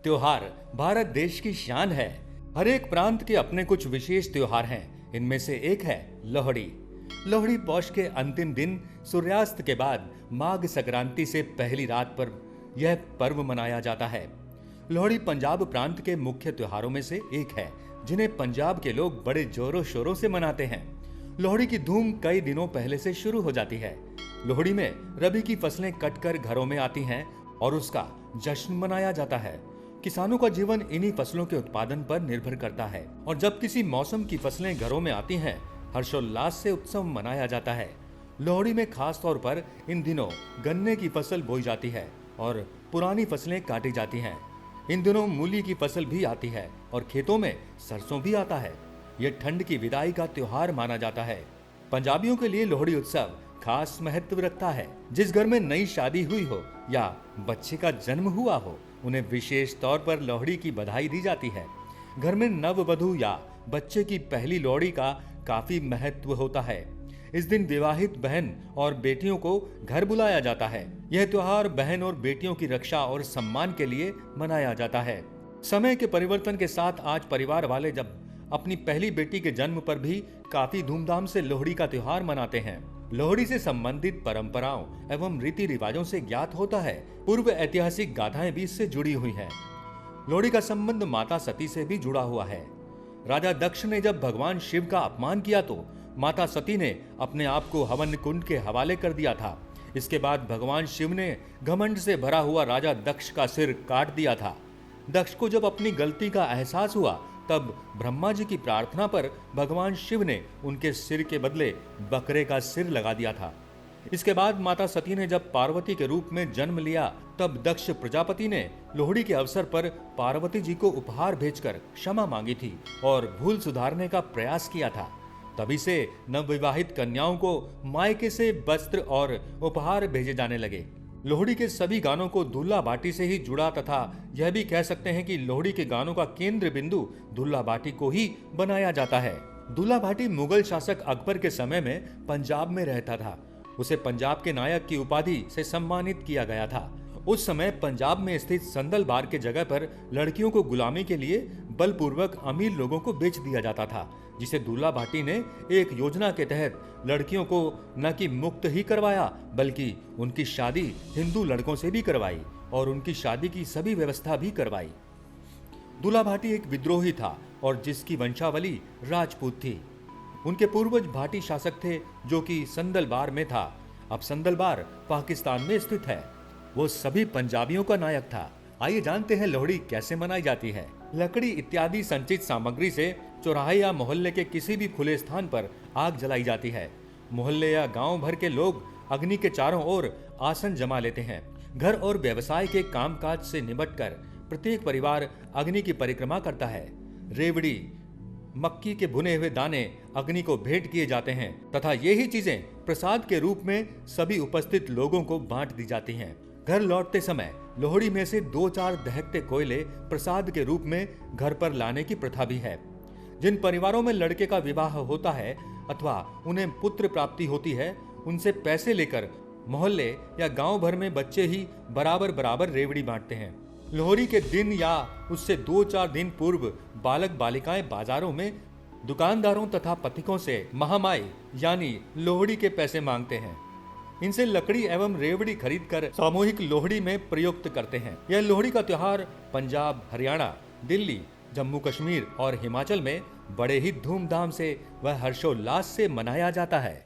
त्योहार भारत देश की शान है। हर एक प्रांत के अपने कुछ विशेष त्योहार हैं। इनमें से एक है लोहड़ी। लोहड़ी पौष के अंतिम दिन सूर्यास्त के बाद माघ संक्रांति से पहली रात पर यह पर्व मनाया जाता है। लोहड़ी पंजाब प्रांत के मुख्य त्योहारों में से एक है, जिन्हें पंजाब के लोग बड़े जोरों शोरों से मनाते हैं। लोहड़ी की धूम कई दिनों पहले से शुरू हो जाती है। लोहड़ी में रबी की फसलें कटकर घरों में आती हैं और उसका जश्न मनाया जाता है। किसानों का जीवन इन्हीं फसलों के उत्पादन पर निर्भर करता है और जब किसी मौसम की फसलें घरों में आती हैं, हर्षोल्लास से उत्सव मनाया जाता है। लोहड़ी में खास तौर पर इन दिनों गन्ने की फसल बोई जाती है और पुरानी फसलें काटी जाती हैं। इन दिनों मूली की फसल भी आती है और खेतों में सरसों भी आता है। यह ठंड की विदाई का त्योहार माना जाता है। पंजाबियों के लिए लोहड़ी उत्सव खास महत्व रखता है। जिस घर में नई शादी हुई हो या बच्चे का जन्म हुआ हो, उन्हें विशेष तौर पर लोहड़ी की बधाई दी जाती है। घर में नववधू या बच्चे की पहली लोहड़ी का काफी महत्व होता है। इस दिन विवाहित बहन और बेटियों को घर बुलाया जाता है। यह त्योहार बहन और बेटियों की रक्षा और सम्मान के लिए मनाया जाता है। समय के परिवर्तन के साथ आज परिवार वाले जब अपनी पहली बेटी के जन्म पर भी काफी धूमधाम से लोहड़ी का त्योहार मनाते हैं। लोहड़ी से संबंधित परंपराओं एवं रीति रिवाजों से ज्ञात होता है। पूर्व ऐतिहासिक गाथाएं भी इससे जुड़ी हुई हैं। लोहड़ी का संबंध माता सती से भी जुड़ा हुआ है। राजा दक्ष ने जब भगवान शिव का अपमान किया तो माता सती ने अपने आप को हवन कुंड के हवाले कर दिया था। इसके बाद भगवान शिव ने घमंड से भरा हुआ राजा दक्ष का सिर काट दिया था। दक्ष को जब अपनी गलती का एहसास हुआ, तब ब्रह्मा जी की प्रार्थना पर भगवान शिव ने उनके सिर के बदले बकरे का सिर लगा दिया था। इसके बाद माता सती ने जब पार्वती के रूप में जन्म लिया, तब दक्ष प्रजापति ने लोहड़ी के अवसर पर पार्वती जी को उपहार भेजकर क्षमा मांगी थी और भूल सुधारने का प्रयास किया था। तभी से नवविवाहित कन्याओं को मायके से वस्त्र और उपहार भेजे जाने लगे। लोहड़ी के सभी गानों को दुल्ला बाटी से ही जुड़ा तथा यह भी कह सकते हैं कि लोहड़ी के गानों का केंद्र बिंदु दुल्ला बाटी को ही बनाया जाता है। दुल्ला बाटी मुगल शासक अकबर के समय में पंजाब में रहता था। उसे पंजाब के नायक की उपाधि से सम्मानित किया गया था। उस समय पंजाब में स्थित संदलबार के जगह पर लड़कियों को गुलामी के लिए बलपूर्वक अमीर लोगों को बेच दिया जाता था, जिसे दुल्ला भाटी ने एक योजना के तहत लड़कियों को न कि मुक्त ही करवाया, बल्कि उनकी शादी हिंदू लड़कों से भी करवाई और उनकी शादी की सभी व्यवस्था भी करवाई। दुल्ला भाटी एक विद्रोही था और जिसकी वंशावली राजपूत थी। उनके पूर्वज भाटी शासक थे, जो कि संदलबार में था। अब संदलबार पाकिस्तान में स्थित है। वो सभी पंजाबियों का नायक था। आइए जानते हैं लोहड़ी कैसे मनाई जाती है। लकड़ी इत्यादि संचित सामग्री से चौराहे या मोहल्ले के किसी भी खुले स्थान पर आग जलाई जाती है। मोहल्ले या गांव भर के लोग अग्नि के चारों ओर आसन जमा लेते हैं। घर और व्यवसाय के कामकाज से निपटकर प्रत्येक परिवार अग्नि की परिक्रमा करता है। रेवड़ी, मक्की के भुने हुए दाने अग्नि को भेंट किए जाते हैं तथा यही चीजें प्रसाद के रूप में सभी उपस्थित लोगों को बांट दी जाती हैं। घर लौटते समय लोहड़ी में से 2-4 दहकते कोयले प्रसाद के रूप में घर पर लाने की प्रथा भी है। जिन परिवारों में लड़के का विवाह होता है अथवा उन्हें पुत्र प्राप्ति होती है, उनसे पैसे लेकर मोहल्ले या गांव भर में बच्चे ही बराबर बराबर रेवड़ी बांटते हैं। लोहड़ी के दिन या उससे 2-4 दिन पूर्व बालक बालिकाएं बाजारों में दुकानदारों तथा पथिकों से महामाई यानी लोहड़ी के पैसे मांगते हैं। इनसे लकड़ी एवं रेवड़ी खरीदकर सामूहिक लोहड़ी में प्रयुक्त करते हैं। यह लोहड़ी का त्योहार पंजाब, हरियाणा, दिल्ली, जम्मू कश्मीर और हिमाचल में बड़े ही धूमधाम से व हर्षोल्लास से मनाया जाता है।